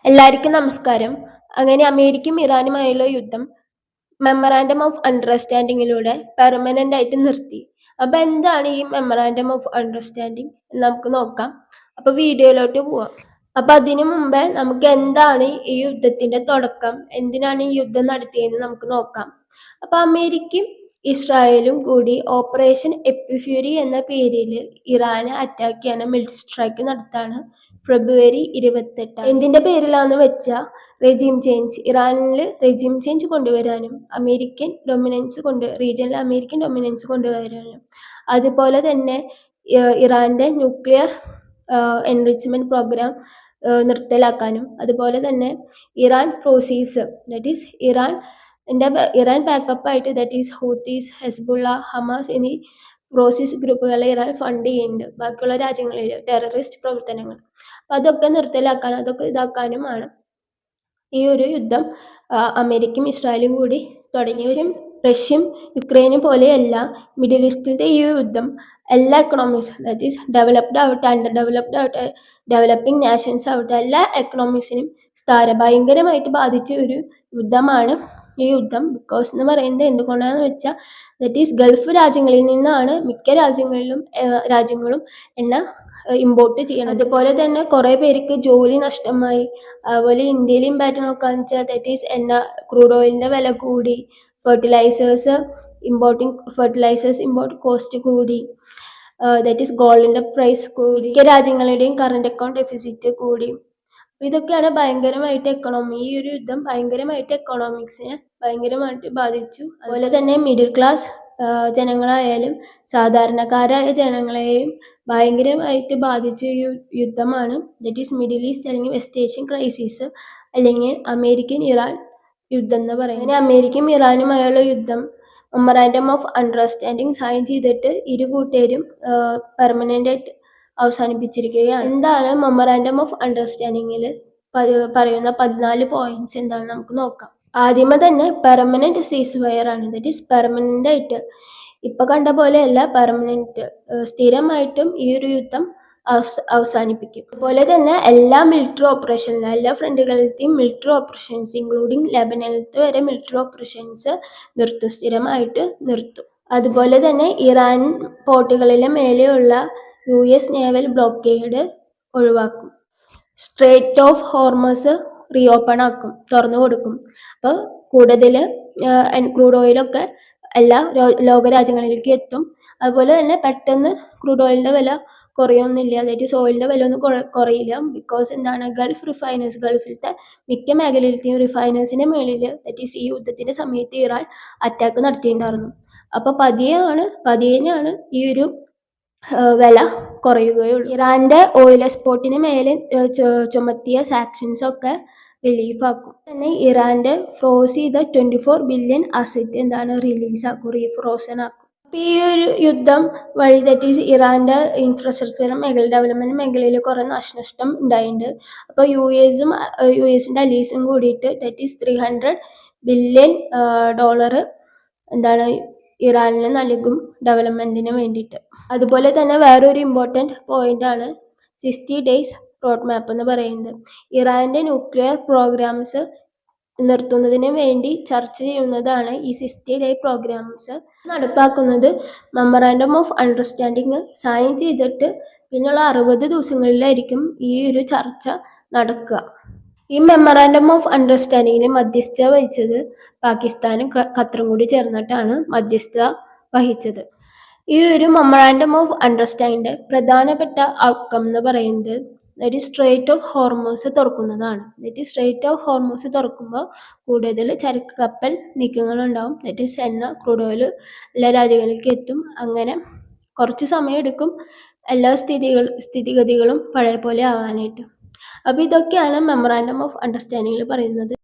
എല്ലാവർക്കും നമസ്കാരം. അങ്ങനെ അമേരിക്കയും ഇറാനുമായുള്ള യുദ്ധം മെമ്മറാൻഡം ഓഫ് അണ്ടർസ്റ്റാൻഡിങ്ങിലൂടെ പെർമനന്റ് ആയിട്ട് നിർത്തി. അപ്പൊ എന്താണ് ഈ മെമ്മറാൻഡം ഓഫ് അണ്ടർസ്റ്റാൻഡിങ് നമുക്ക് നോക്കാം. അപ്പൊ വീഡിയോയിലോട്ട് പോവാം. അപ്പൊ അതിനു മുമ്പേ നമുക്ക് എന്താണ് ഈ യുദ്ധത്തിന്റെ തുടക്കം, എന്തിനാണ് ഈ യുദ്ധം നടത്തിയതെന്ന് നമുക്ക് നോക്കാം. അപ്പൊ അമേരിക്കയും ഇസ്രായേലും കൂടി ഓപ്പറേഷൻ എപ്പിഫ്യൂരി എന്ന പേരിൽ ഇറാനെ അറ്റാക്ക് ചെയ്യാൻ മിഡ് സ്ട്രൈക്ക് നടത്താണ് ഫെബ്രുവരി 28. എന്തിന്റെ പേരിലാന്ന് വെച്ചാൽ റെജീം ചേഞ്ച്, ഇറാനിൽ റെജീം ചേഞ്ച് കൊണ്ടുവരാനും റീജിയനിൽ അമേരിക്കൻ ഡൊമിനൻസ് കൊണ്ടുവരാനും, അതുപോലെ തന്നെ ഇറാന്റെ ന്യൂക്ലിയർ എൻറിച്ച്മെന്റ് പ്രോഗ്രാം നിർത്തലാക്കാനും, അതുപോലെ തന്നെ Iran proxies that is Iran backup ആയിട്ട് that is Houthis, Hezbollah, Hamas എന്നീ പ്രോസീസ് ഗ്രൂപ്പുകളെ ഇറാൻ ഫണ്ട് ചെയ്യുന്നുണ്ട് ബാക്കിയുള്ള രാജ്യങ്ങളിൽ ടെററിസ്റ്റ് പ്രവർത്തനങ്ങൾ. അപ്പൊ അതൊക്കെ നിർത്തലാക്കാനും അതൊക്കെ ഇതാക്കാനുമാണ് ഈ ഒരു യുദ്ധം അമേരിക്കയും ഇസ്രായേലും കൂടി തുടങ്ങി. റഷ്യയും യുക്രൈനും പോലെയല്ല മിഡിൽ ഈസ്റ്റിലത്തെ ഈ യുദ്ധം എല്ലാ എക്കണോമിക്സ് ദാറ്റ് ഈസ് ഡെവലപ്ഡ് ആവട്ടെ, അണ്ടർ ഡെവലപ്ഡ് ആവട്ടെ, ഡെവലപ്പിംഗ് നാഷൻസ് ആവട്ടെ, എല്ലാ എക്കണോമിക്സിനും ഭയങ്കരമായിട്ട് ബാധിച്ച ഒരു യുദ്ധമാണ് ഈ യുദ്ധം. ബിക്കോസ് എന്ന് പറയുന്നത് എന്തുകൊണ്ടാണെന്ന് വെച്ചാൽ ദാറ്റ് ഈസ് ഗൾഫ് രാജ്യങ്ങളിൽ നിന്നാണ് മിക്ക രാജ്യങ്ങളും എണ്ണ ഇമ്പോർട്ട് ചെയ്യണം. അതുപോലെ തന്നെ കുറെ പേർക്ക് ജോലി നഷ്ടമായി. അതുപോലെ ഇന്ത്യയിൽ ഇമ്പാക്റ്റ് നോക്കാന്ന് വെച്ചാൽ ദാറ്റ് ഈസ് ക്രൂഡ് ഓയിലിന്റെ വില കൂടി, ഫെർട്ടിലൈസേഴ്സ് ഇമ്പോർട്ട് കോസ്റ്റ് കൂടി, ദാറ്റ് ഈസ് ഗോൾഡിന്റെ പ്രൈസ് കൂടി, മിക്ക രാജ്യങ്ങളുടെയും കറണ്ട് അക്കൗണ്ട് ഡെഫിസിറ്റ് കൂടി. ഇതൊക്കെയാണ് ഭയങ്കരമായിട്ട് ഈ ഒരു യുദ്ധം ഭയങ്കരമായിട്ട് എക്കണോമിക്സിനെ ഭയങ്കരമായിട്ട് ബാധിച്ചു. അതുപോലെ തന്നെ മിഡിൽ ക്ലാസ് ജനങ്ങളായാലും സാധാരണക്കാരായ ജനങ്ങളെയും ഭയങ്കരമായിട്ട് ബാധിച്ച യുദ്ധമാണ് ദറ്റ് ഈസ് മിഡിൽ ഈസ്റ്റ് അല്ലെങ്കിൽ വെസ്റ്റ് ഏഷ്യൻ ക്രൈസിസ്, അല്ലെങ്കിൽ അമേരിക്കൻ ഇറാൻ യുദ്ധം എന്ന് പറയുന്നത്. അമേരിക്കയും ഇറാനുമായുള്ള യുദ്ധം മെമ്മറാൻഡം ഓഫ് അണ്ടർസ്റ്റാൻഡിങ് സൈൻ ചെയ്തിട്ട് ഇരു കൂട്ടരും പെർമനന്റ് ആയിട്ട് അവസാനിപ്പിച്ചിരിക്കുകയാണ്. എന്താണ് മെമ്മറാൻഡം ഓഫ് അണ്ടർസ്റ്റാൻഡിങ്ങിൽ പറയുന്ന 14 പോയിന്റ്സ് എന്താണെന്ന് നമുക്ക് നോക്കാം. ആദ്യമേ തന്നെ പെർമനന്റ് സീസ് ഫയർ ആണ്. ദറ്റ് ഈസ് പെർമനന്റ് ആയിട്ട് ഇപ്പൊ കണ്ട പോലെയല്ല, പെർമനന്റ് സ്ഥിരമായിട്ടും ഈ ഒരു യുദ്ധം അവസാനിപ്പിക്കും. അതുപോലെ തന്നെ എല്ലാ ഫ്രണ്ടുകളിലത്തെയും മിലിറ്ററി ഓപ്പറേഷൻസ് ഇൻക്ലൂഡിങ് ലെബനനിലത്തെ വരെ മിലിറ്ററി ഓപ്പറേഷൻസ് സ്ഥിരമായിട്ട് നിർത്തും. അതുപോലെ തന്നെ ഇറാൻ പോർട്ടുകളിലെ മേലെയുള്ള US നേവൽ ബ്ലോക്കേഡ് ഒഴിവാക്കും. സ്ട്രേറ്റ് ഓഫ് ഹോർമസ് റീഓപ്പൺ തുറന്നു കൊടുക്കും. അപ്പോൾ കൂടുതൽ ക്രൂഡ് ഓയിലൊക്കെ എല്ലാ ലോകരാജ്യങ്ങളിലേക്ക് എത്തും. അതുപോലെ തന്നെ പെട്ടെന്ന് ക്രൂഡ് ഓയിലിന്റെ വില കുറയൊന്നുമില്ല, അതായത് ഓയിലിന്റെ വില ഒന്നും കുറയില്ല. ബിക്കോസ് എന്താണ്, ഗൾഫിലത്തെ മിക്ക മേഖലയിലത്തെയും റിഫൈനേഴ്സിന്റെ മേളിൽ ദാറ്റ് ഈസ് ഈ യുദ്ധത്തിന്റെ സമയത്ത് ഇറാൻ അറ്റാക്ക് നടത്തിയിട്ടുണ്ടായിരുന്നു. അപ്പൊ പതിയെയാണ് ഈ ഒരു വില കുറയുകയുള്ളൂ. ഇറാന്റെ ഓയിൽ എക്സ്പോർട്ടിന് മേലെ ചുമത്തിയ സാങ്ഷൻസ് ഒക്കെ റിലീഫാക്കും. തന്നെ ഇറാന്റെ ഫ്രോസ് ചെയ്ത 24 ബില്യൺ അസറ്റ് റിലീസാക്കും, റീഫ്രോസൺ ആക്കും. അപ്പൊ ഈ ഒരു യുദ്ധം വഴി ദാറ്റ് ഈസ് ഇറാന്റെ ഇൻഫ്രാസ്ട്രക്ചർ ഡെവലപ്മെന്റ് മേഖലയിൽ കുറെ നാശനഷ്ടം ഉണ്ടായിട്ടുണ്ട്. അപ്പൊ യുഎസിന്റെ അലീസും കൂടിയിട്ട് ദാറ്റ് ഈസ് $300 ബില്യൺ ഇറാനിന് നൽകും ഡെവലപ്മെന്റിന് വേണ്ടിയിട്ട്. അതുപോലെ തന്നെ വേറൊരു ഇമ്പോർട്ടൻറ്റ് പോയിന്റ് ആണ് 60 ഡേയ്സ് റോഡ് മാപ്പ് എന്ന് പറയുന്നത്. ഇറാന്റെ ന്യൂക്ലിയർ പ്രോഗ്രാംസ് നിർത്തുന്നതിന് വേണ്ടി ചർച്ച ചെയ്യുന്നതാണ് ഈ 60 ഡേ പ്രോഗ്രാംസ്. നടപ്പാക്കുന്നത് മെമ്മറാൻഡം ഓഫ് അണ്ടർസ്റ്റാൻഡിങ് സൈൻ ചെയ്തിട്ട് പിന്നെയുള്ള 60 ദിവസങ്ങളിലായിരിക്കും ഈ ഒരു ചർച്ച നടക്കുക. ഈ മെമ്മറാൻഡം ഓഫ് അണ്ടർസ്റ്റാൻഡിങ്ങിന് മധ്യസ്ഥത വഹിച്ചത് പാകിസ്ഥാനും ഖത്തറും കൂടി ചേർന്നിട്ടാണ് മധ്യസ്ഥത വഹിച്ചത്. ഈ ഒരു മെമ്മറാൻഡം ഓഫ് അണ്ടർസ്റ്റാൻഡിങ്ങിന്റെ പ്രധാനപ്പെട്ട ഔട്ട്കം എന്ന് പറയുന്നത് സ്ട്രേറ്റ് ഓഫ് ഹോർമൂസ് തുറക്കുന്നതാണ്. സ്ട്രേറ്റ് ഓഫ് ഹോർമൂസ് തുറക്കുമ്പോൾ കൂടുതൽ ചരക്ക് കപ്പൽ നീക്കങ്ങളുണ്ടാവും. എണ്ണ, ക്രൂഡ് ഓയിൽ എല്ലാ രാജ്യങ്ങളിലേക്ക് എത്തും. അങ്ങനെ കുറച്ച് സമയം എടുക്കും എല്ലാ സ്ഥിതിഗതികളും പഴയ പോലെ ആവാനായിട്ട്. അപ്പോൾ ഇതൊക്കെയാണ് മെമ്മറാൻഡം ഓഫ് അണ്ടർസ്റ്റാൻഡിങ്ങിൽ പറയുന്നത്.